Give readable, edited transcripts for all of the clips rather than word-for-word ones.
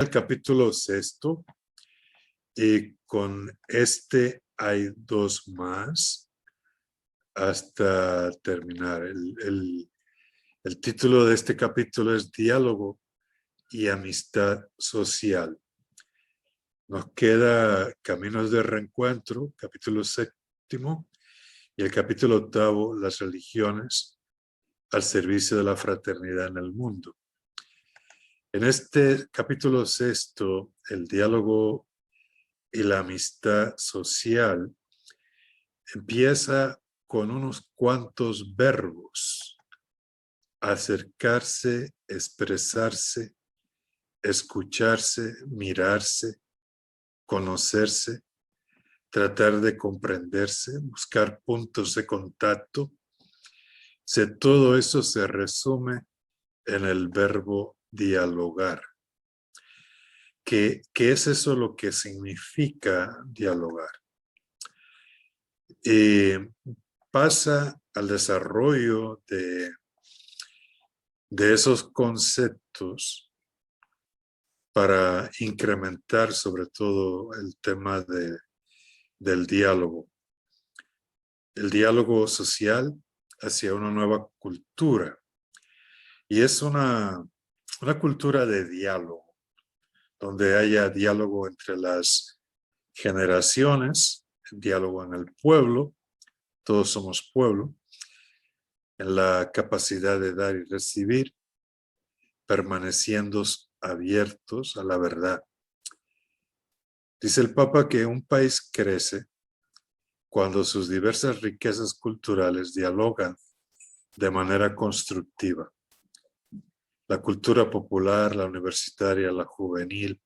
El capítulo sexto, y con este hay dos más hasta terminar. El título de este capítulo es Diálogo y Amistad Social. Nos queda Caminos de Reencuentro, capítulo séptimo, y el capítulo octavo, Las religiones al servicio de la fraternidad en el mundo. En este capítulo sexto, el diálogo y la amistad social empieza con unos cuantos verbos: acercarse, expresarse, escucharse, mirarse, conocerse, tratar de comprenderse, buscar puntos de contacto. Todo eso se resume en el verbo dialogar. ¿Qué es eso lo que significa dialogar? Pasa al desarrollo de esos conceptos para incrementar sobre todo el tema del diálogo. El diálogo social hacia una nueva cultura. Y es una cultura de diálogo, donde haya diálogo entre las generaciones, diálogo en el pueblo, todos somos pueblo, en la capacidad de dar y recibir, permaneciendo abiertos a la verdad. Dice el Papa que un país crece cuando sus diversas riquezas culturales dialogan de manera constructiva. La cultura popular, la universitaria, la juvenil,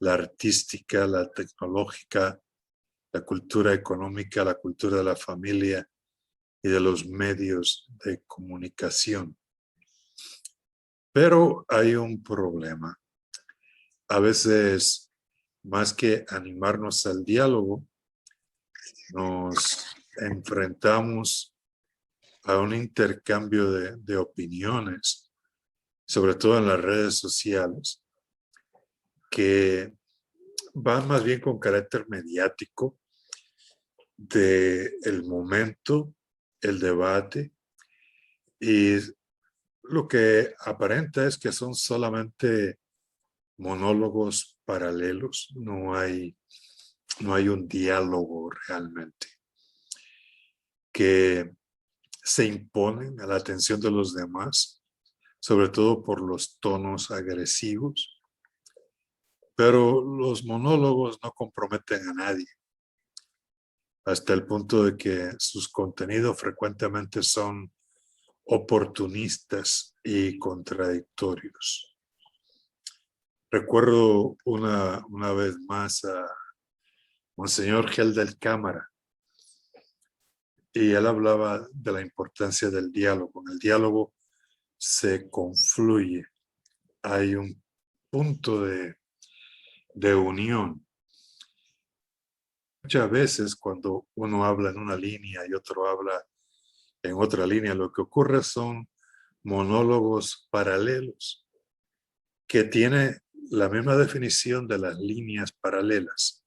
la artística, la tecnológica, la cultura económica, la cultura de la familia y de los medios de comunicación. Pero hay un problema. A veces, más que animarnos al diálogo, nos enfrentamos a un intercambio de opiniones, sobre todo en las redes sociales, que van más bien con carácter mediático del momento, el debate, y lo que aparenta es que son solamente monólogos paralelos, no hay un diálogo realmente, que se imponen a la atención de los demás, sobre todo por los tonos agresivos, pero los monólogos no comprometen a nadie, hasta el punto de que sus contenidos frecuentemente son oportunistas y contradictorios. Recuerdo una vez más a Monseñor Geldel Cámara, y él hablaba de la importancia del diálogo. En el diálogo se confluye, hay un punto de unión. Muchas veces cuando uno habla en una línea y otro habla en otra línea, lo que ocurre son monólogos paralelos, que tiene la misma definición de las líneas paralelas,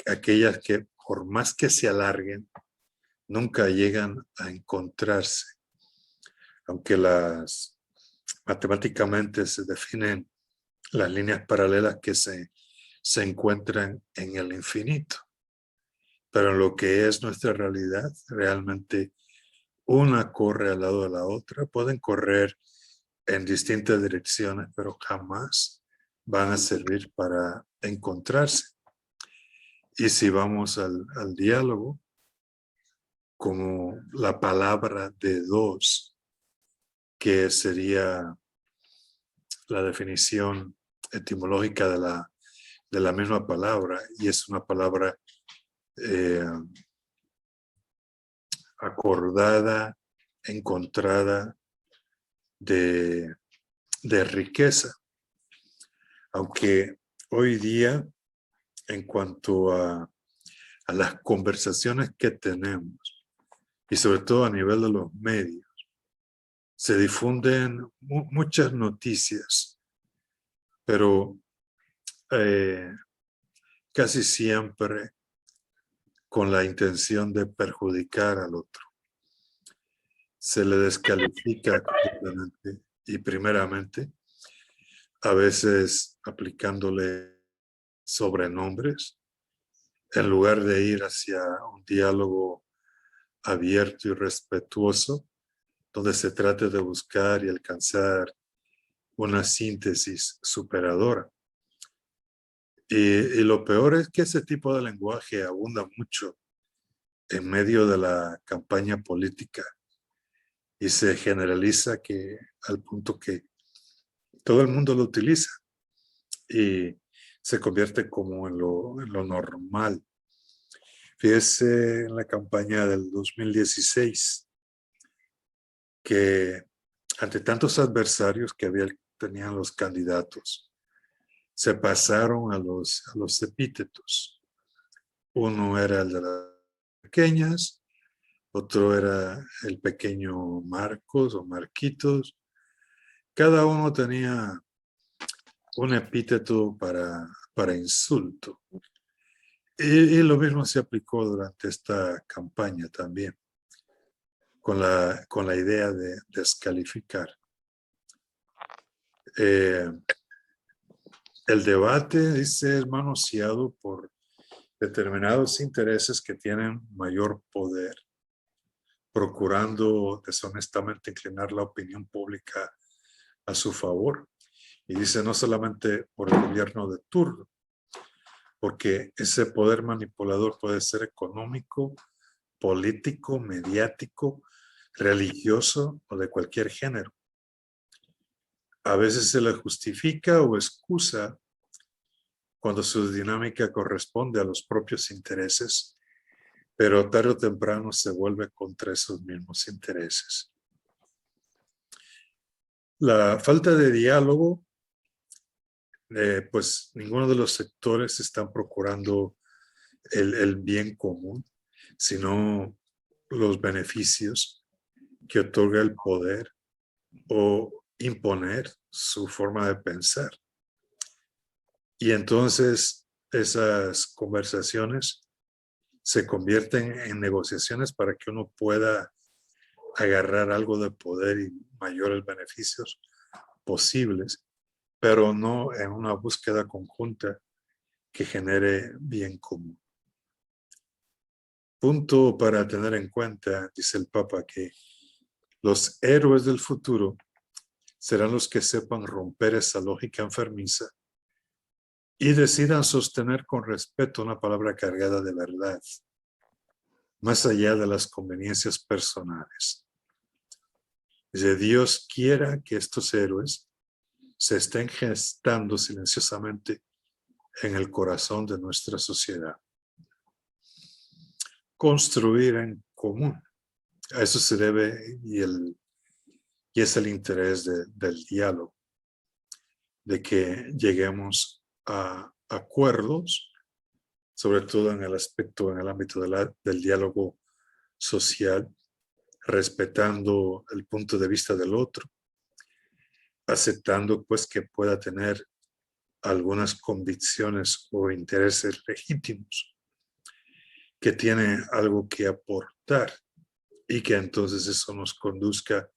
aquellas que por más que se alarguen, nunca llegan a encontrarse. Aunque matemáticamente se definen las líneas paralelas que se encuentran en el infinito. Pero en lo que es nuestra realidad, realmente una corre al lado de la otra. Pueden correr en distintas direcciones, pero jamás van a servir para encontrarse. Y si vamos al diálogo, como la palabra de dos, que sería la definición etimológica de la misma palabra, y es una palabra acordada, encontrada, de riqueza. Aunque hoy día, en cuanto a las conversaciones que tenemos, y sobre todo a nivel de los medios, se difunden muchas noticias, pero casi siempre con la intención de perjudicar al otro. Se le descalifica completamente y primeramente, a veces aplicándole sobrenombres, en lugar de ir hacia un diálogo abierto y respetuoso, donde se trate de buscar y alcanzar una síntesis superadora. Y lo peor es que ese tipo de lenguaje abunda mucho en medio de la campaña política y se generaliza al punto que todo el mundo lo utiliza y se convierte como en lo normal. Fíjese en la campaña del 2016 que ante tantos adversarios que tenían los candidatos, se pasaron a los epítetos. Uno era el de las pequeñas, otro era el pequeño Marcos o Marquitos. Cada uno tenía un epíteto para insulto. Y lo mismo se aplicó durante esta campaña también, con la idea de descalificar. El debate, dice, es manoseado por determinados intereses que tienen mayor poder, procurando deshonestamente inclinar la opinión pública a su favor. Y dice no solamente por el gobierno de turno, porque ese poder manipulador puede ser económico, político, mediático, religioso o de cualquier género. A veces se le justifica o excusa cuando su dinámica corresponde a los propios intereses, pero tarde o temprano se vuelve contra esos mismos intereses. La falta de diálogo, pues ninguno de los sectores están procurando el bien común, sino los beneficios que otorga el poder o imponer su forma de pensar. Y entonces esas conversaciones se convierten en negociaciones para que uno pueda agarrar algo de poder y mayores beneficios posibles, pero no en una búsqueda conjunta que genere bien común. Punto para tener en cuenta, dice el Papa, que los héroes del futuro serán los que sepan romper esa lógica enfermiza y decidan sostener con respeto una palabra cargada de verdad, más allá de las conveniencias personales. Dice, Dios quiera que estos héroes se estén gestando silenciosamente en el corazón de nuestra sociedad. Construir en común. A eso se debe y es el interés del diálogo, de que lleguemos a acuerdos, sobre todo en el ámbito del diálogo social, respetando el punto de vista del otro, aceptando pues que pueda tener algunas convicciones o intereses legítimos, que tiene algo que aportar y que entonces eso nos conduzca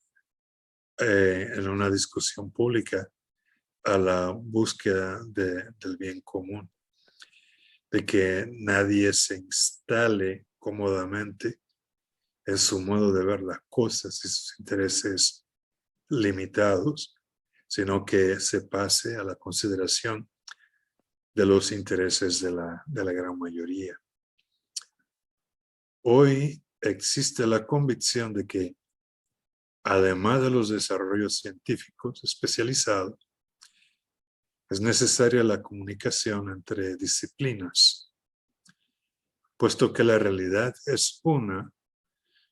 en una discusión pública a la búsqueda del bien común, de que nadie se instale cómodamente en su modo de ver las cosas y sus intereses limitados, sino que se pase a la consideración de los intereses de la gran mayoría. Hoy existe la convicción de que, además de los desarrollos científicos especializados, es necesaria la comunicación entre disciplinas, puesto que la realidad es una,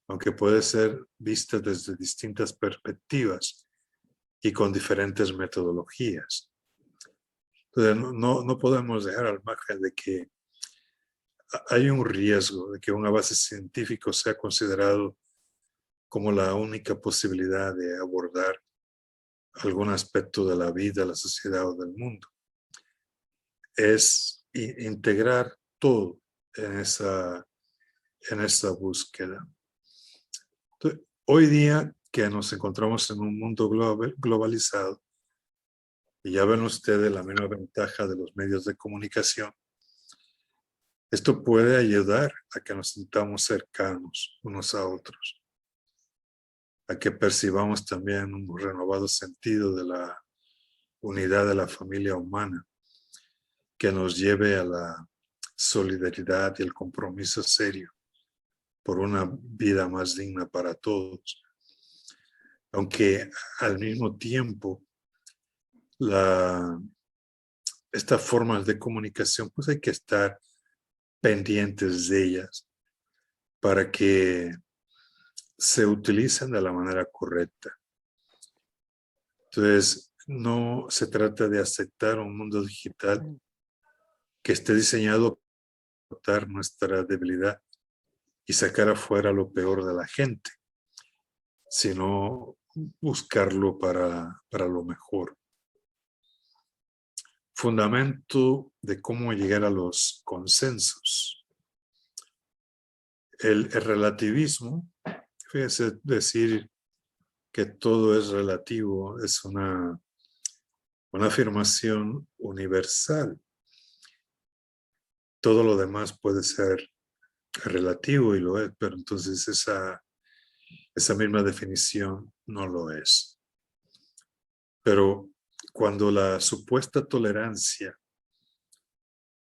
aunque puede ser vista desde distintas perspectivas y con diferentes metodologías. Entonces, no podemos dejar al margen de que hay un riesgo de que un avance científico sea considerado como la única posibilidad de abordar algún aspecto de la vida, la sociedad o del mundo. es integrar todo en esa búsqueda. Entonces, hoy día que nos encontramos en un mundo globalizado, y ya ven ustedes la misma ventaja de los medios de comunicación, esto puede ayudar a que nos sintamos cercanos unos a otros, a que percibamos también un renovado sentido de la unidad de la familia humana, que nos lleve a la solidaridad y el compromiso serio por una vida más digna para todos. Aunque al mismo tiempo estas formas de comunicación, pues hay que estar pendientes de ellas para que se utilicen de la manera correcta. Entonces, no se trata de aceptar un mundo digital que esté diseñado para explotar nuestra debilidad y sacar afuera lo peor de la gente, sino buscarlo para lo mejor. Fundamento de cómo llegar a los consensos. El relativismo, fíjense, decir que todo es relativo es una afirmación universal. Todo lo demás puede ser relativo y lo es, pero entonces esa misma definición no lo es. Pero cuando la supuesta tolerancia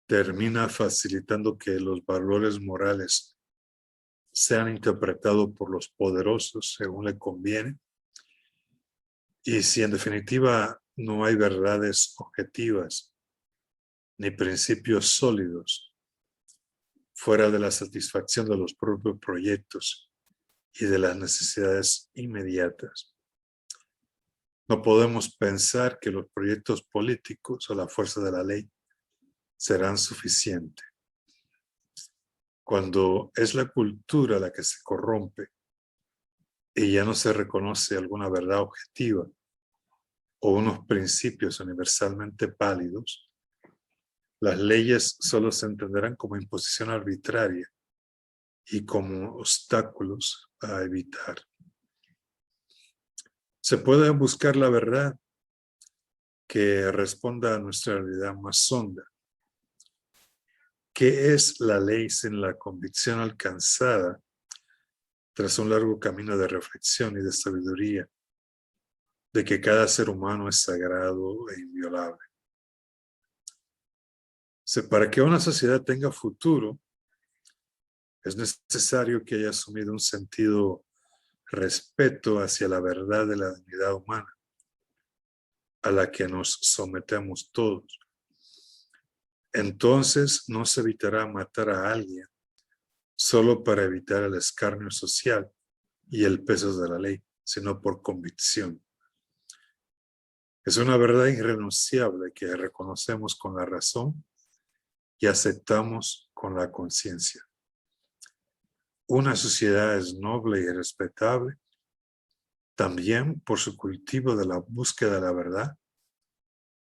termina facilitando que los valores morales sean interpretados por los poderosos según le conviene, y si en definitiva no hay verdades objetivas ni principios sólidos fuera de la satisfacción de los propios proyectos y de las necesidades inmediatas, no podemos pensar que los proyectos políticos o la fuerza de la ley serán suficientes. Cuando es la cultura la que se corrompe y ya no se reconoce alguna verdad objetiva o unos principios universalmente válidos, las leyes solo se entenderán como imposición arbitraria y como obstáculos a evitar. Se puede buscar la verdad que responda a nuestra realidad más honda. ¿Qué es la ley sin la convicción alcanzada tras un largo camino de reflexión y de sabiduría de que cada ser humano es sagrado e inviolable? Para que una sociedad tenga futuro, es necesario que haya asumido un sentido respeto hacia la verdad de la dignidad humana, a la que nos sometemos todos. Entonces no se evitará matar a alguien solo para evitar el escarnio social y el peso de la ley, sino por convicción. Es una verdad irrenunciable que reconocemos con la razón y aceptamos con la conciencia. Una sociedad es noble y respetable también por su cultivo de la búsqueda de la verdad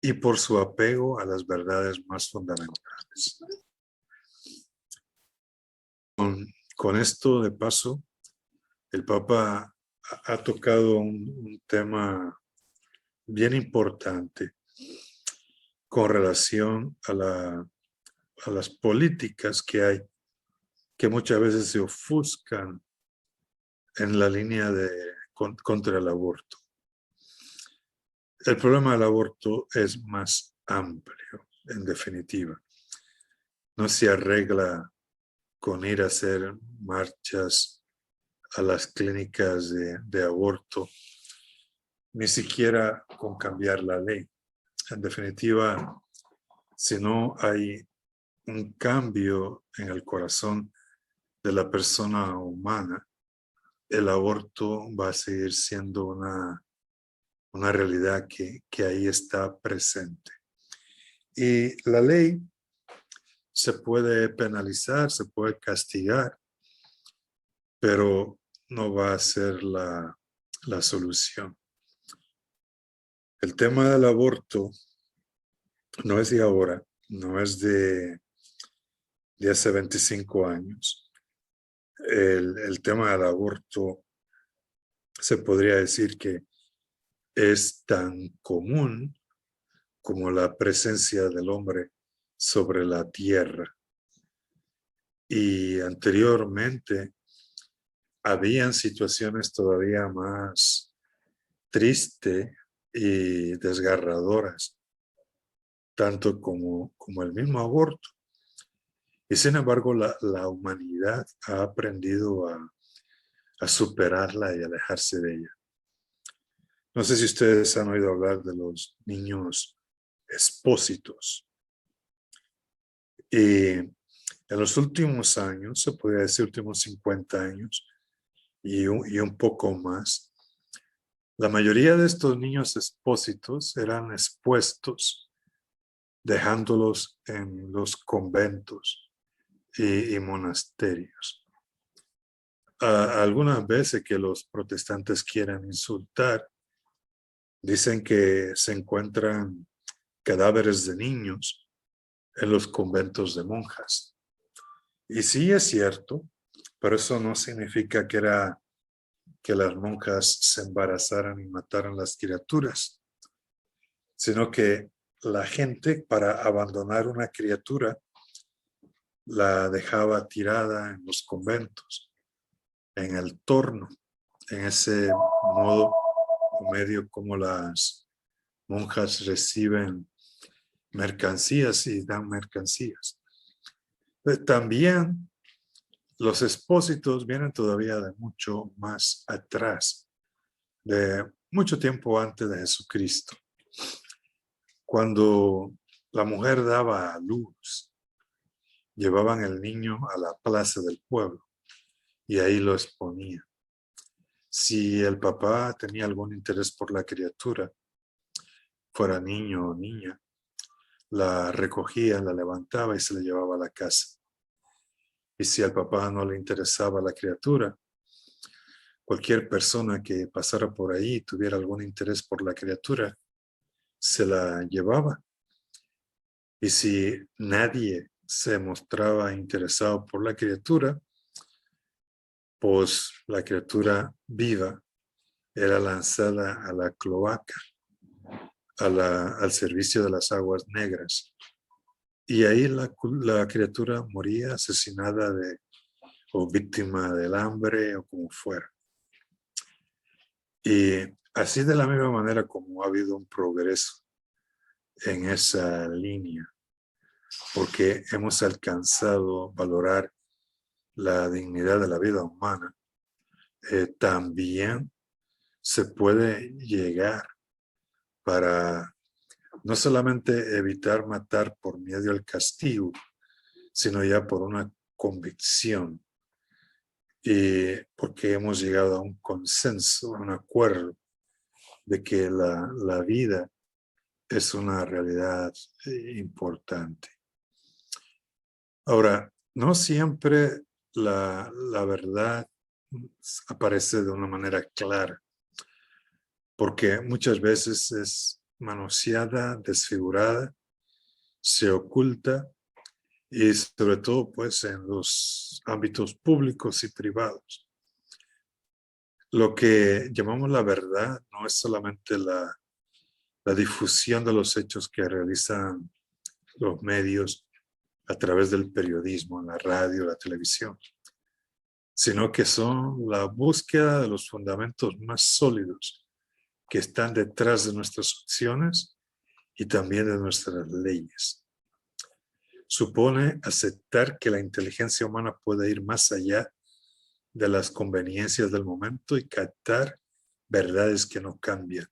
y por su apego a las verdades más fundamentales. Con esto, de paso, el Papa ha tocado un tema bien importante con relación a las políticas que hay, que muchas veces se ofuscan en la línea contra el aborto. El problema del aborto es más amplio, en definitiva. No se arregla con ir a hacer marchas a las clínicas de aborto, ni siquiera con cambiar la ley. En definitiva, si no hay un cambio en el corazón de la persona humana, el aborto va a seguir siendo una realidad que ahí está presente. Y la ley se puede penalizar, se puede castigar, pero no va a ser la solución. El tema del aborto no es de ahora, no es de hace 25 años. El tema del aborto se podría decir que es tan común como la presencia del hombre sobre la tierra. Y anteriormente habían situaciones todavía más tristes y desgarradoras, tanto como el mismo aborto. Y sin embargo, la humanidad ha aprendido a superarla y alejarse de ella. No sé si ustedes han oído hablar de los niños expósitos. Y en los últimos años, se podría decir últimos 50 años y un poco más, la mayoría de estos niños expósitos eran expuestos, dejándolos en los conventos y monasterios. Algunas veces que los protestantes quieren insultar, dicen que se encuentran cadáveres de niños en los conventos de monjas. Y sí es cierto, pero eso no significa que las monjas se embarazaran y mataran las criaturas, sino que la gente, para abandonar una criatura, la dejaba tirada en los conventos, en el torno, en ese modo o medio como las monjas reciben mercancías y dan mercancías. También los expósitos vienen todavía de mucho más atrás, de mucho tiempo antes de Jesucristo. Cuando la mujer daba a luz, llevaban el niño a la plaza del pueblo y ahí lo exponían. Si el papá tenía algún interés por la criatura, fuera niño o niña, la recogía, la levantaba y se la llevaba a la casa. Y si al papá no le interesaba la criatura, cualquier persona que pasara por ahí y tuviera algún interés por la criatura, se la llevaba. Y si nadie se mostraba interesado por la criatura, pues la criatura viva era lanzada a la cloaca, al servicio de las aguas negras. Y ahí la criatura moría asesinada o víctima del hambre o como fuera. Y así de la misma manera como ha habido un progreso en esa línea, porque hemos alcanzado a valorar la dignidad de la vida humana, también se puede llegar para no solamente evitar matar por miedo al castigo, sino ya por una convicción y porque hemos llegado a un consenso, a un acuerdo de que la vida es una realidad importante. Ahora, no siempre la verdad aparece de una manera clara, porque muchas veces es manoseada, desfigurada, se oculta y sobre todo pues en los ámbitos públicos y privados. Lo que llamamos la verdad no es solamente la difusión de los hechos que realizan los medios a través del periodismo, la radio, la televisión, sino que son la búsqueda de los fundamentos más sólidos que están detrás de nuestras acciones y también de nuestras leyes. Supone aceptar que la inteligencia humana puede ir más allá de las conveniencias del momento y captar verdades que no cambian,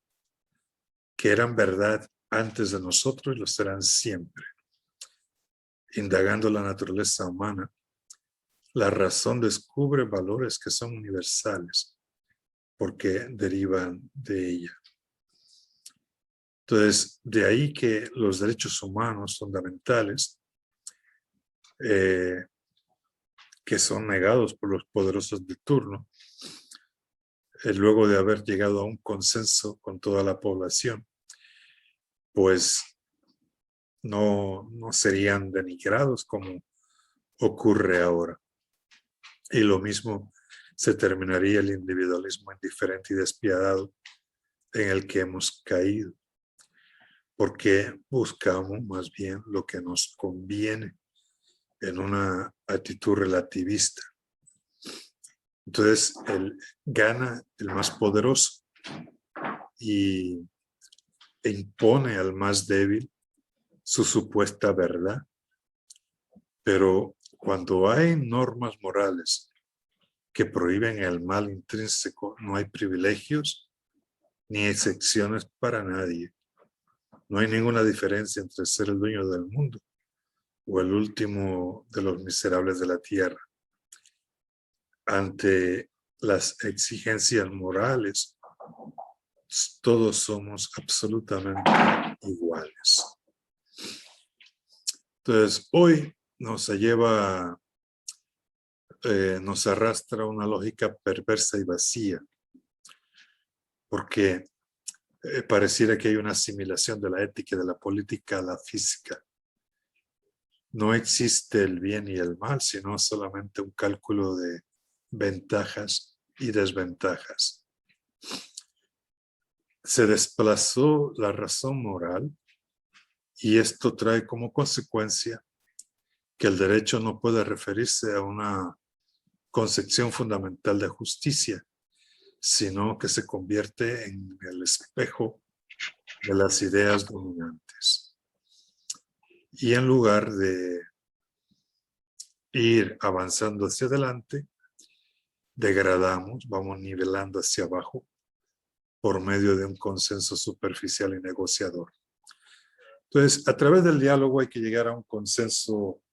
que eran verdad antes de nosotros y lo serán siempre. Indagando la naturaleza humana, la razón descubre valores que son universales porque derivan de ella. Entonces, de ahí que los derechos humanos fundamentales, que son negados por los poderosos de turno, luego de haber llegado a un consenso con toda la población, pues no serían denigrados como ocurre ahora. Y lo mismo se terminaría el individualismo indiferente y despiadado en el que hemos caído, porque buscamos más bien lo que nos conviene en una actitud relativista. Entonces, gana el más poderoso y impone al más débil su supuesta verdad. Pero cuando hay normas morales que prohíben el mal intrínseco, no hay privilegios ni excepciones para nadie. No hay ninguna diferencia entre ser el dueño del mundo o el último de los miserables de la tierra. Ante las exigencias morales, todos somos absolutamente iguales. Entonces, hoy nos arrastra una lógica perversa y vacía, porque pareciera que hay una asimilación de la ética y de la política a la física. No existe el bien y el mal, sino solamente un cálculo de ventajas y desventajas. Se desplazó la razón moral y esto trae como consecuencia que el derecho no puede referirse a una concepción fundamental de justicia, sino que se convierte en el espejo de las ideas dominantes. Y en lugar de ir avanzando hacia adelante, degradamos, vamos nivelando hacia abajo por medio de un consenso superficial y negociador. Entonces, a través del diálogo hay que llegar a un consenso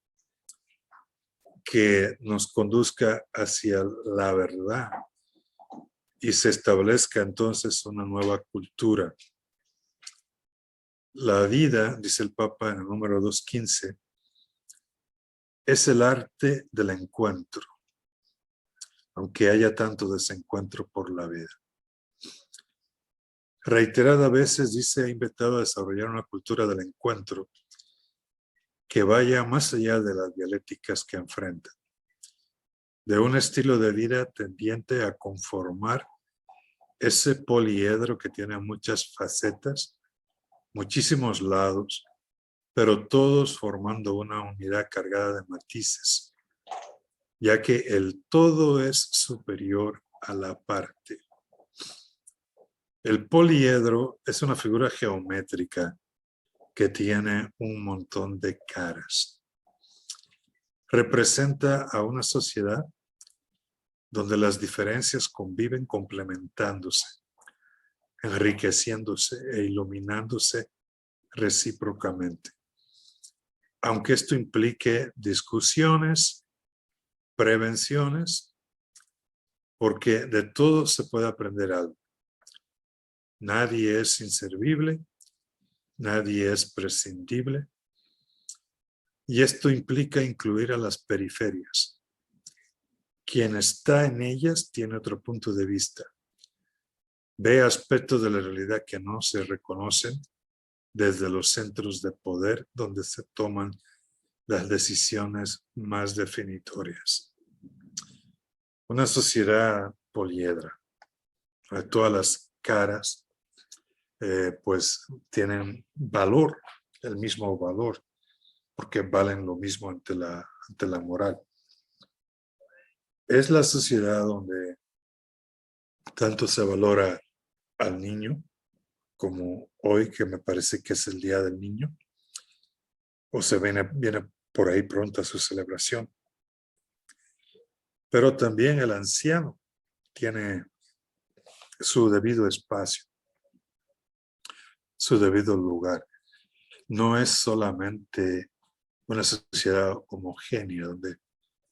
que nos conduzca hacia la verdad y se establezca entonces una nueva cultura. La vida, dice el Papa en el número 215, es el arte del encuentro, aunque haya tanto desencuentro por la vida. Reiteradas veces dice, ha invitado a desarrollar una cultura del encuentro que vaya más allá de las dialécticas que enfrentan, de un estilo de vida tendiente a conformar ese poliedro que tiene muchas facetas, muchísimos lados, pero todos formando una unidad cargada de matices, ya que el todo es superior a la parte. El poliedro es una figura geométrica que tiene un montón de caras. Representa a una sociedad donde las diferencias conviven complementándose, enriqueciéndose e iluminándose recíprocamente. Aunque esto implique discusiones, prevenciones, porque de todo se puede aprender algo. Nadie es inservible, nadie es prescindible, y esto implica incluir a las periferias. Quien está en ellas tiene otro punto de vista. Ve aspectos de la realidad que no se reconocen desde los centros de poder donde se toman las decisiones más definitorias. Una sociedad poliedra. Todas las caras pues tienen valor, el mismo valor, porque valen lo mismo ante la moral. Es la sociedad donde tanto se valora al niño, como hoy, que me parece que es el Día del Niño, o se viene por ahí pronta su celebración. Pero también el anciano tiene su debido espacio, su debido lugar. No es solamente una sociedad homogénea donde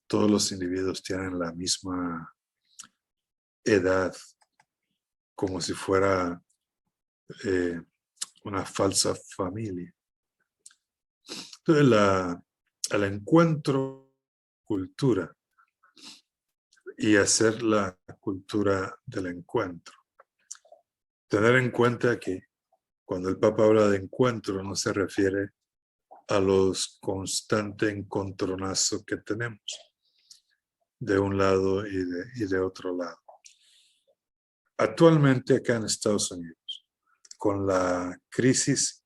todos los individuos tienen la misma edad, como si fuera una falsa familia. Entonces, el encuentro cultura y hacer la cultura del encuentro. Tener en cuenta que cuando el Papa habla de encuentro no se refiere a los constantes encontronazos que tenemos de un lado y de otro lado. Actualmente acá en Estados Unidos, con la crisis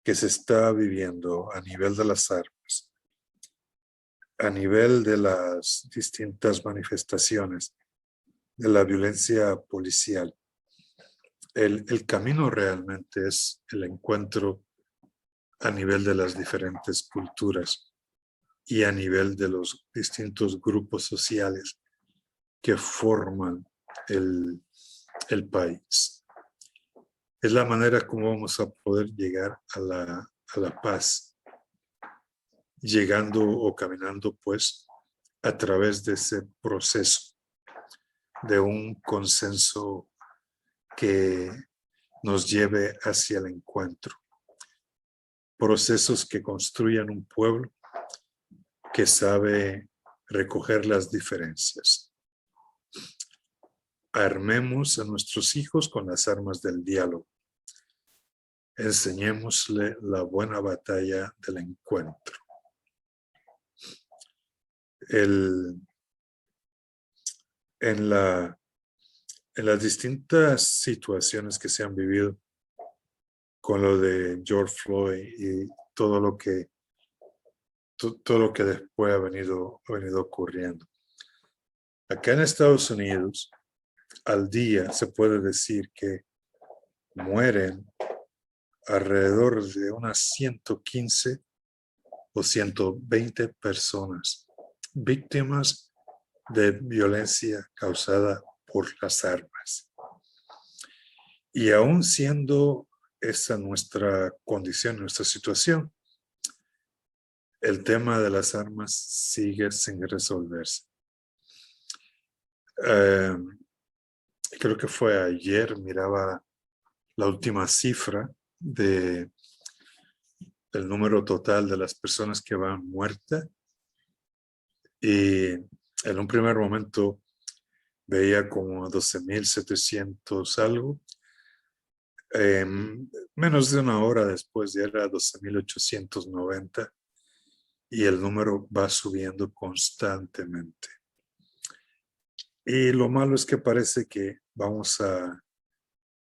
que se está viviendo a nivel de las armas, a nivel de las distintas manifestaciones de la violencia policial, el camino realmente es el encuentro a nivel de las diferentes culturas y a nivel de los distintos grupos sociales que forman el país. Es la manera como vamos a poder llegar a la paz, llegando o caminando pues a través de ese proceso de un consenso que nos lleve hacia el encuentro. Procesos que construyan un pueblo que sabe recoger las diferencias. Armemos a nuestros hijos con las armas del diálogo. Enseñémosle la buena batalla del encuentro. En las distintas situaciones que se han vivido con lo de George Floyd y todo lo que después ha venido ocurriendo. Acá en Estados Unidos, al día se puede decir que mueren alrededor de unas 115 o 120 personas víctimas de violencia causada por las armas. Y aún siendo esa nuestra condición, nuestra situación, el tema de las armas sigue sin resolverse. Creo que fue ayer, miraba la última cifra del número total de las personas que van muertas, y en un primer momento veía como 12.700 algo. Menos de una hora después ya era 12.890 y el número va subiendo constantemente. Y lo malo es que parece que vamos a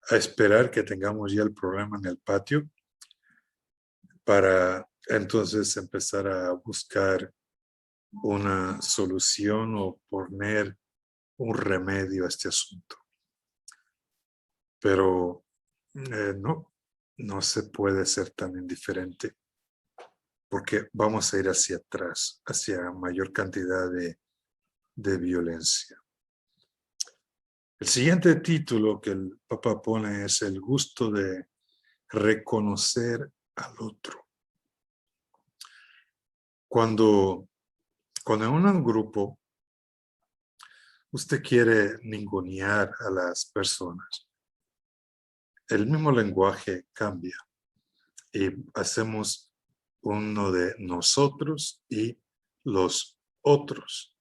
esperar que tengamos ya el problema en el patio para entonces empezar a buscar una solución o poner un remedio a este asunto. Pero no se puede ser tan indiferente porque vamos a ir hacia atrás, hacia mayor cantidad de violencia. El siguiente título que el Papa pone es el gusto de reconocer al otro. Cuando en un grupo usted quiere ningunear a las personas, el mismo lenguaje cambia y hacemos uno de nosotros y los otros.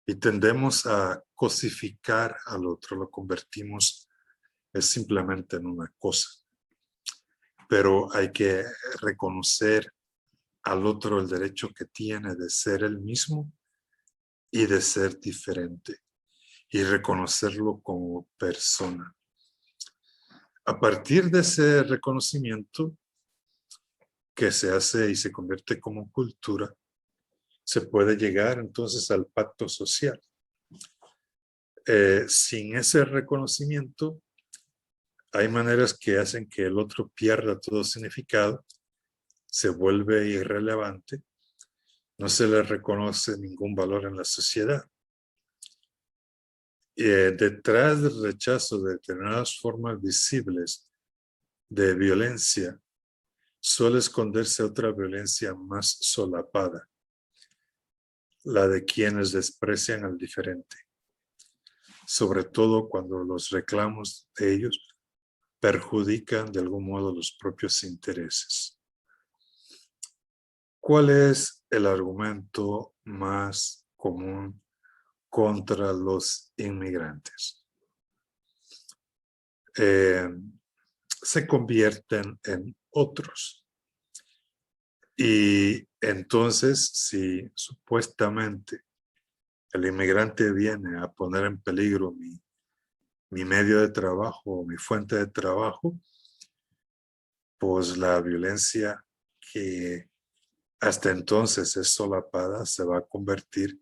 Y tendemos a cosificar al otro, lo convertimos simplemente en una cosa. Pero hay que reconocer al otro el derecho que tiene de ser él mismo y de ser diferente, y reconocerlo como persona. A partir de ese reconocimiento que se hace y se convierte como cultura, se puede llegar entonces al pacto social. Sin ese reconocimiento, hay maneras que hacen que el otro pierda todo significado, se vuelve irrelevante, no se le reconoce ningún valor en la sociedad. Detrás del rechazo de determinadas formas visibles de violencia, suele esconderse otra violencia más solapada, la de quienes desprecian al diferente, sobre todo cuando los reclamos de ellos perjudican de algún modo los propios intereses. ¿Cuál es el argumento más común contra los inmigrantes? Se convierten en otros. Y entonces, si supuestamente el inmigrante viene a poner en peligro mi medio de trabajo, mi fuente de trabajo, pues la violencia que hasta entonces es solapada se va a convertir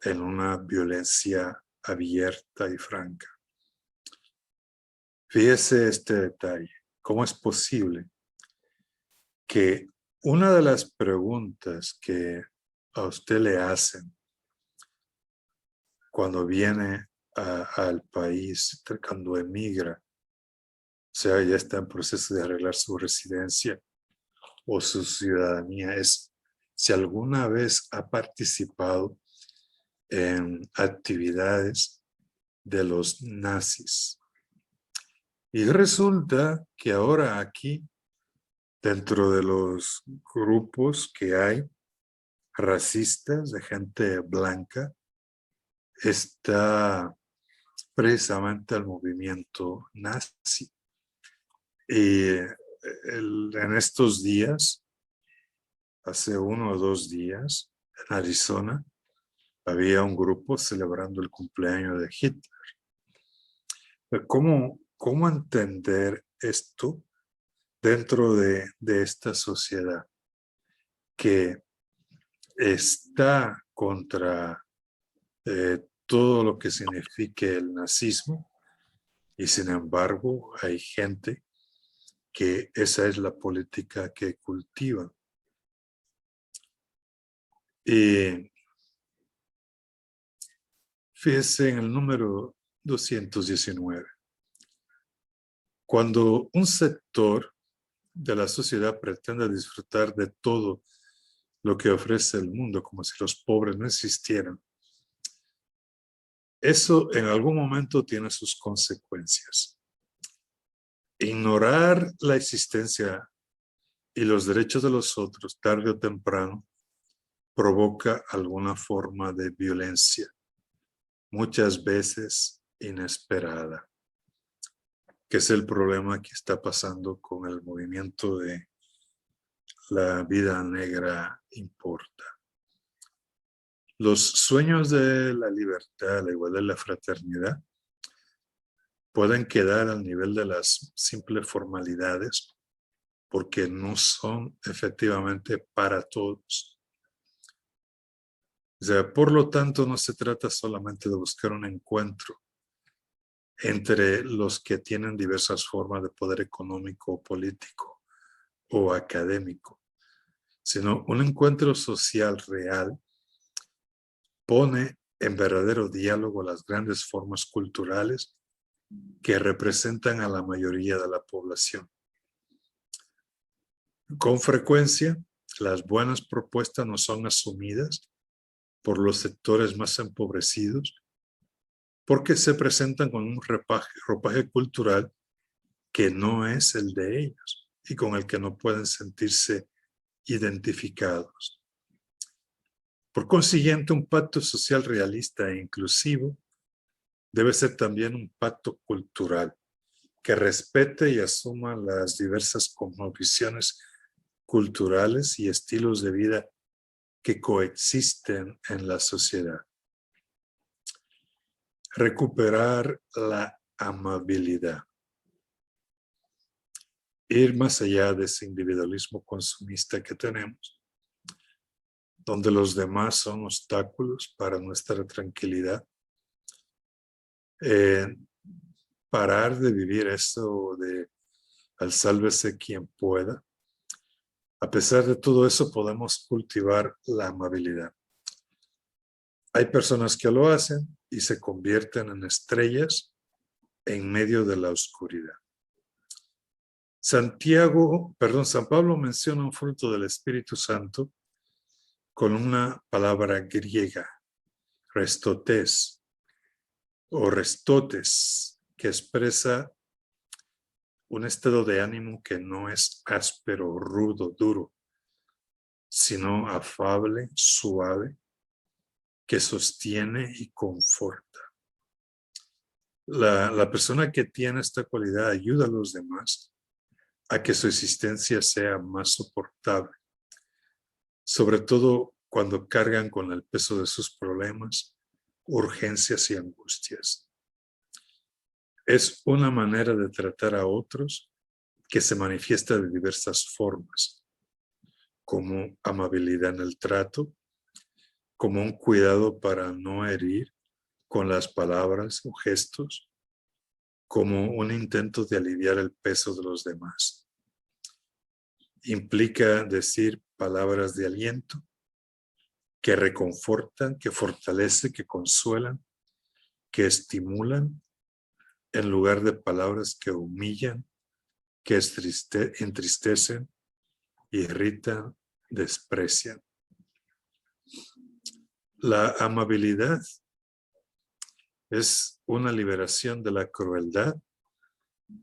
en una violencia abierta y franca. Fíjese este detalle. ¿Cómo es posible que una de las preguntas que a usted le hacen cuando viene al país, cuando emigra, o sea, ya está en proceso de arreglar su residencia o su ciudadanía, es si alguna vez ha participado en actividades de los nazis? Y resulta que ahora aquí, dentro de los grupos que hay racistas de gente blanca, está precisamente el movimiento nazi. Y en estos días, hace 1 o 2 días, en Arizona, había un grupo celebrando el cumpleaños de Hitler. ¿Cómo entender esto dentro de esta sociedad que está contra todo lo que signifique el nazismo, y sin embargo hay gente que esa es la política que cultiva? Y fíjese en el número 219. Cuando un sector de la sociedad pretende disfrutar de todo lo que ofrece el mundo como si los pobres no existieran, eso en algún momento tiene sus consecuencias. Ignorar la existencia y los derechos de los otros tarde o temprano provoca alguna forma de violencia, muchas veces inesperada, que es el problema que está pasando con el movimiento de la vida negra importa. Los sueños de la libertad, la igualdad y la fraternidad pueden quedar al nivel de las simples formalidades porque no son efectivamente para todos. O sea, por lo tanto, no se trata solamente de buscar un encuentro entre los que tienen diversas formas de poder económico, político o académico, sino un encuentro social real pone en verdadero diálogo las grandes formas culturales que representan a la mayoría de la población. Con frecuencia, las buenas propuestas no son asumidas por los sectores más empobrecidos porque se presentan con un ropaje cultural que no es el de ellos y con el que no pueden sentirse identificados. Por consiguiente, un pacto social realista e inclusivo debe ser también un pacto cultural que respete y asuma las diversas cosmovisiones culturales y estilos de vida que coexisten en la sociedad. Recuperar la amabilidad. Ir más allá de ese individualismo consumista que tenemos, donde los demás son obstáculos para nuestra tranquilidad. Parar de vivir eso de al sálvese quien pueda. A pesar de todo eso, podemos cultivar la amabilidad. Hay personas que lo hacen y se convierten en estrellas en medio de la oscuridad. San Pablo menciona un fruto del Espíritu Santo con una palabra griega, restotes o restotes, que expresa un estado de ánimo que no es áspero, rudo, duro, sino afable, suave, que sostiene y conforta. La persona que tiene esta cualidad ayuda a los demás a que su existencia sea más soportable, sobre todo cuando cargan con el peso de sus problemas, urgencias y angustias. Es una manera de tratar a otros que se manifiesta de diversas formas, como amabilidad en el trato, como un cuidado para no herir con las palabras o gestos, como un intento de aliviar el peso de los demás. Implica decir palabras de aliento que reconfortan, que fortalecen, que consuelan, que estimulan, en lugar de palabras que humillan, que entristecen, irritan, desprecian. La amabilidad es una liberación de la crueldad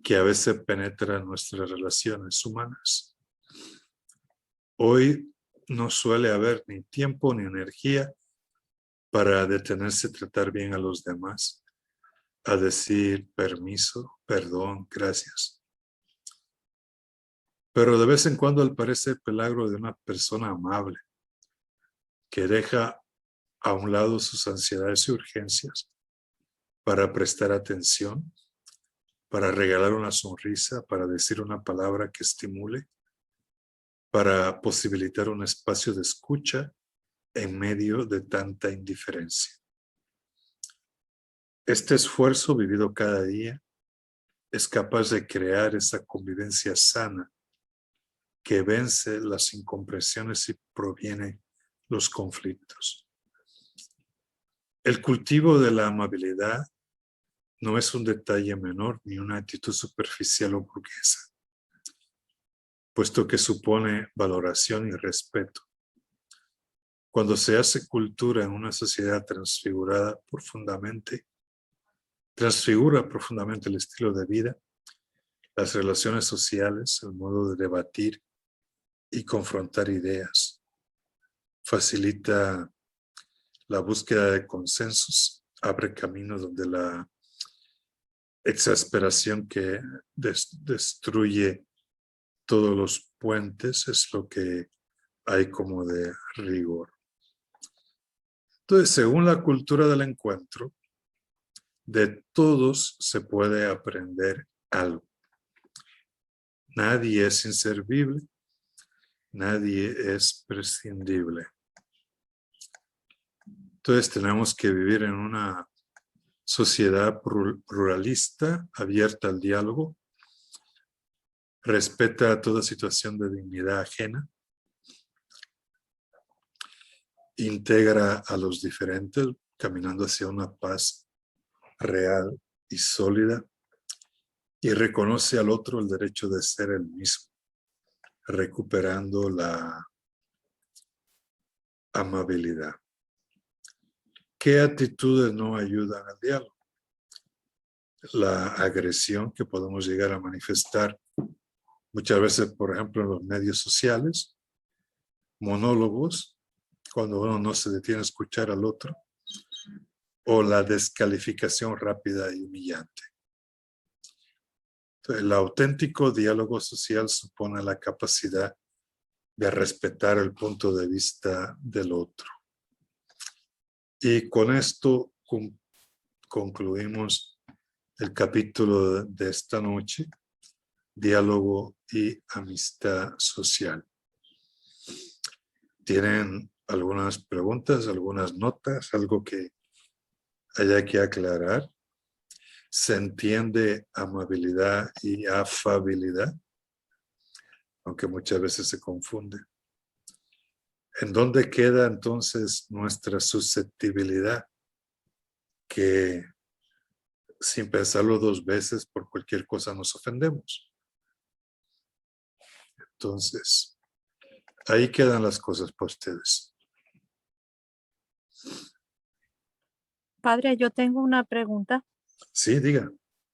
que a veces penetra en nuestras relaciones humanas. Hoy no suele haber ni tiempo ni energía para detenerse a tratar bien a los demás, a decir permiso, perdón, gracias. Pero de vez en cuando aparece el peligro de una persona amable que deja a un lado sus ansiedades y urgencias para prestar atención, para regalar una sonrisa, para decir una palabra que estimule, para posibilitar un espacio de escucha en medio de tanta indiferencia. Este esfuerzo vivido cada día es capaz de crear esa convivencia sana que vence las incomprensiones y proviene los conflictos. El cultivo de la amabilidad no es un detalle menor ni una actitud superficial o burguesa, puesto que supone valoración y respeto. Cuando se hace cultura en una sociedad transfigura profundamente el estilo de vida, las relaciones sociales, el modo de debatir y confrontar ideas. Facilita la búsqueda de consensos, abre caminos donde la exasperación que destruye todos los puentes es lo que hay como de rigor. Entonces, según la cultura del encuentro, de todos se puede aprender algo. Nadie es inservible, nadie es prescindible. Entonces tenemos que vivir en una sociedad pluralista, abierta al diálogo, respeta toda situación de dignidad ajena, integra a los diferentes, caminando hacia una paz real y sólida, y reconoce al otro el derecho de ser el mismo, recuperando la amabilidad. ¿Qué actitudes no ayudan al diálogo? La agresión que podemos llegar a manifestar muchas veces, por ejemplo, en los medios sociales, monólogos, cuando uno no se detiene a escuchar al otro, o la descalificación rápida y humillante. Entonces, el auténtico diálogo social supone la capacidad de respetar el punto de vista del otro. Y con esto concluimos el capítulo de esta noche, diálogo y amistad social. ¿Tienen algunas preguntas, algunas notas, algo que haya que aclarar? ¿Se entiende amabilidad y afabilidad? Aunque muchas veces se confunde. ¿En dónde queda entonces nuestra susceptibilidad? Que sin pensarlo dos veces por cualquier cosa nos ofendemos. Entonces, ahí quedan las cosas para ustedes. Padre, yo tengo una pregunta Sí, diga.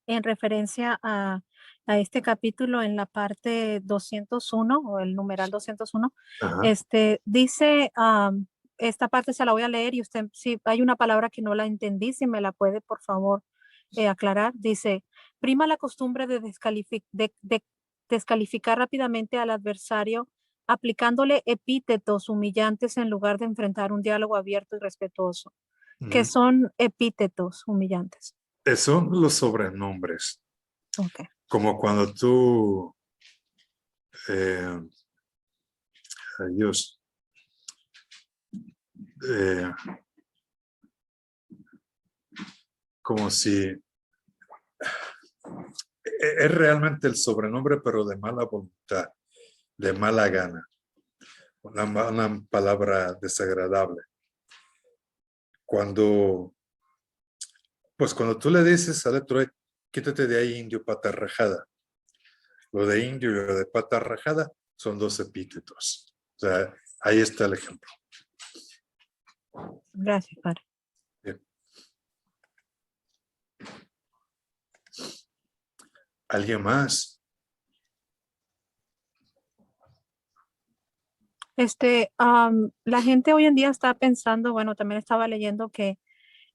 en referencia a este capítulo en la parte 201 o el numeral 201. Ajá. Dice, esta parte se la voy a leer y usted, si hay una palabra que no la entendí, si me la puede por favor aclarar. Dice, prima la costumbre de descalificar rápidamente al adversario aplicándole epítetos humillantes en lugar de enfrentar un diálogo abierto y respetuoso. ¿Qué Ujú. son epítetos humillantes? Son los sobrenombres, Ok. como cuando tú, eh, Dios, eh, como si es realmente el sobrenombre, pero de mala voluntad, de mala gana, una palabra desagradable. Cuando, pues cuando tú le dices al otro, quítate de ahí, indio pata rajada. Lo de indio y lo de pata rajada son dos epítetos. O sea, ahí está el ejemplo. Gracias, padre. Bien. ¿Alguien más? La gente hoy en día está pensando, bueno, también estaba leyendo que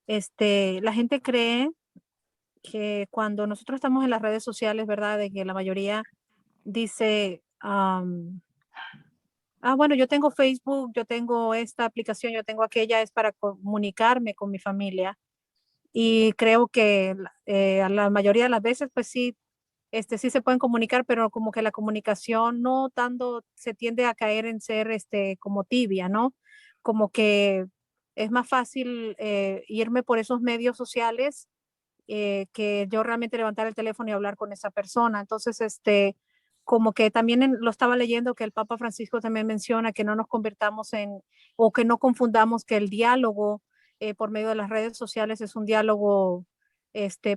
la gente cree que cuando nosotros estamos en las redes sociales, ¿verdad? De que la mayoría dice, bueno, yo tengo Facebook, yo tengo esta aplicación, yo tengo aquella, es para comunicarme con mi familia. Y creo que a la mayoría de las veces, pues sí, sí se pueden comunicar, pero como que la comunicación no tanto se tiende a caer en ser como tibia, ¿no? Como que es más fácil irme por esos medios sociales que yo realmente levantar el teléfono y hablar con esa persona. Entonces, como que también lo estaba leyendo que el Papa Francisco también menciona que no nos convirtamos o que no confundamos que el diálogo por medio de las redes sociales es un diálogo,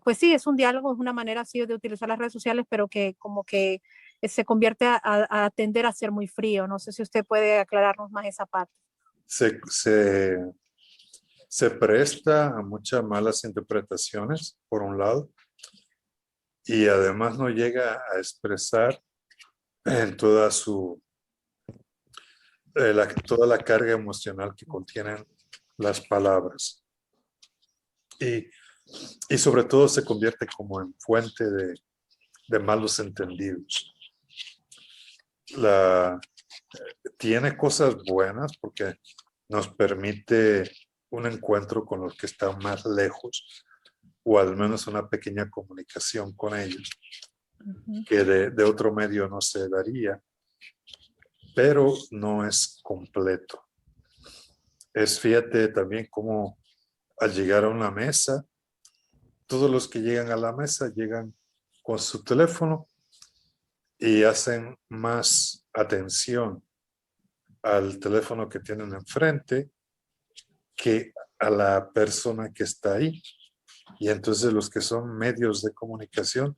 pues sí, es un diálogo, es una manera así de utilizar las redes sociales, pero que como que se convierte a tender a ser muy frío. No sé si usted puede aclararnos más esa parte. Se presta a muchas malas interpretaciones, por un lado, y además no llega a expresar en toda la carga emocional que contienen las palabras. Y sobre todo se convierte como en fuente de malos entendidos. Tiene cosas buenas porque nos permite un encuentro con los que están más lejos o al menos una pequeña comunicación con ellos que de otro medio no se daría, pero no es completo. Fíjate también cómo al llegar a una mesa, todos los que llegan a la mesa llegan con su teléfono y hacen más atención al teléfono que tienen enfrente que a la persona que está ahí. Y entonces los que son medios de comunicación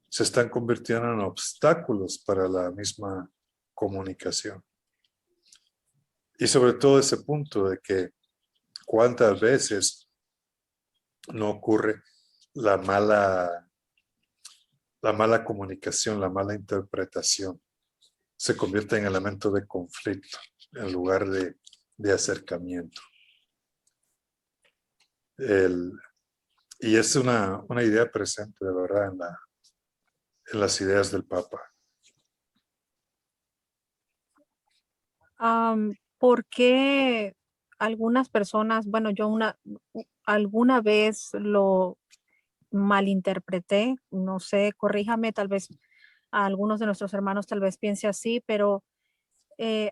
se están convirtiendo en obstáculos para la misma comunicación. Y sobre todo ese punto de que cuántas veces no ocurre la mala comunicación, la mala interpretación. Se convierte en elemento de conflicto en lugar de acercamiento. Y es una idea presente de verdad en las ideas del Papa. ¿Por qué algunas personas, bueno, alguna vez lo malinterpreté, no sé, corríjame, tal vez a algunos de nuestros hermanos tal vez piense así, pero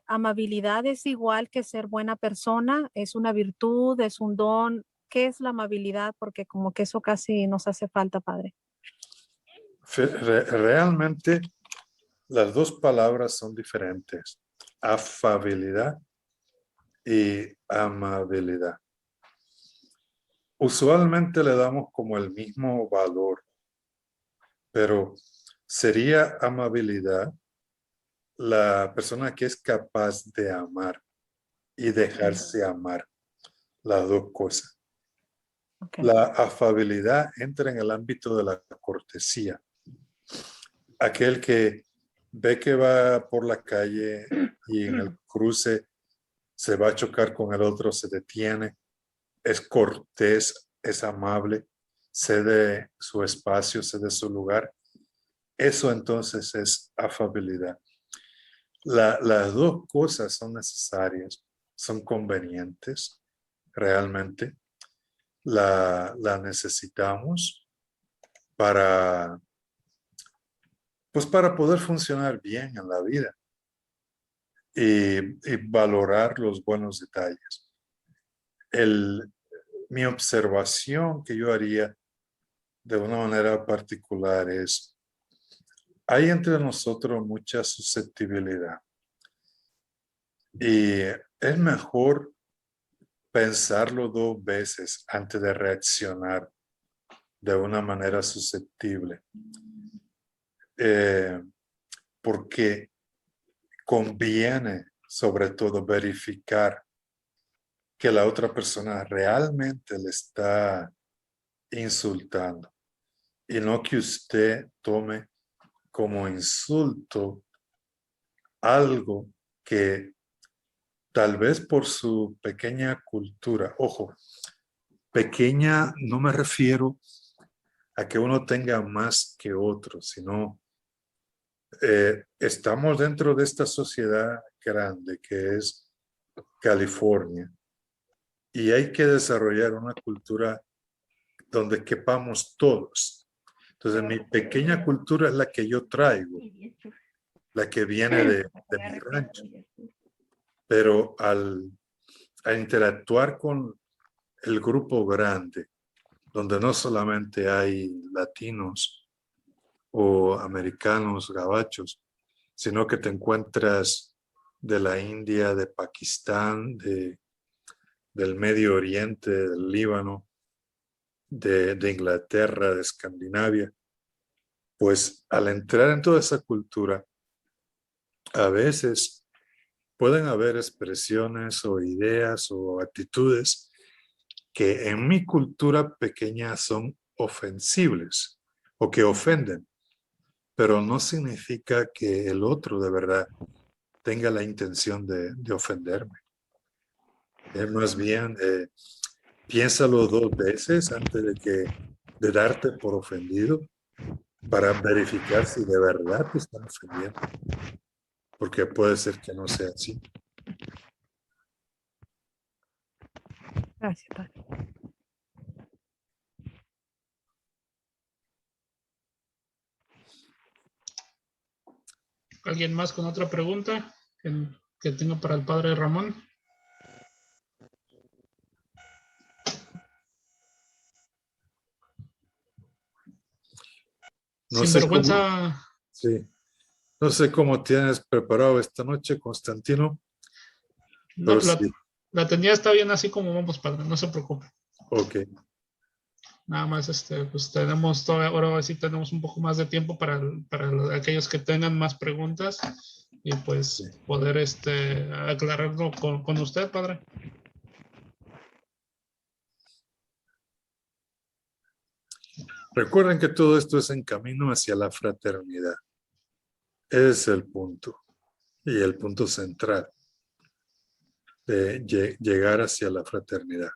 amabilidad es igual que ser buena persona, es una virtud, es un don. ¿Qué es la amabilidad? Porque como que eso casi nos hace falta, padre. Realmente las dos palabras son diferentes. Afabilidad y amabilidad. Usualmente le damos como el mismo valor, pero sería amabilidad la persona que es capaz de amar y dejarse amar, las dos cosas. Okay. La afabilidad entra en el ámbito de la cortesía. Aquel que ve que va por la calle y en el cruce se va a chocar con el otro, se detiene, es cortés, es amable, cede su espacio, cede su lugar. Eso entonces es afabilidad. Las dos cosas son necesarias, son convenientes, realmente. La necesitamos para, pues para poder funcionar bien en la vida y valorar los buenos detalles. Mi observación que yo haría de una manera particular es, hay entre nosotros mucha susceptibilidad y es mejor pensarlo dos veces antes de reaccionar de una manera susceptible. Porque conviene sobre todo verificar que la otra persona realmente le está insultando y no que usted tome como insulto algo que tal vez por su pequeña cultura, ojo, pequeña no me refiero a que uno tenga más que otro, sino estamos dentro de esta sociedad grande que es California y hay que desarrollar una cultura donde quepamos todos. Entonces mi pequeña cultura es la que yo traigo, la que viene de mi rancho. Pero al interactuar con el grupo grande, donde no solamente hay latinos o americanos gabachos, sino que te encuentras de la India, de Pakistán, del Medio Oriente, del Líbano, de Inglaterra, de Escandinavia, pues al entrar en toda esa cultura, a veces pueden haber expresiones o ideas o actitudes que en mi cultura pequeña son ofensibles o que ofenden, pero no significa que el otro de verdad tenga la intención de ofenderme. Es más bien, piénsalo dos veces antes de darte por ofendido para verificar si de verdad te están ofendiendo, porque puede ser que no sea así. Gracias, padre. ¿Alguien más con otra pregunta que tenga para el padre Ramón? No Sin sé vergüenza. sí. No sé cómo tienes preparado esta noche, Constantino, No, pero sí. la tenía está bien así como vamos, padre, no se preocupe. Ok. Nada más, pues tenemos ahora sí tenemos un poco más de tiempo para aquellos que tengan más preguntas y pues Sí. poder aclararlo con usted, padre. Recuerden que todo esto es en camino hacia la fraternidad. Ese es el punto y el punto central de llegar hacia la fraternidad.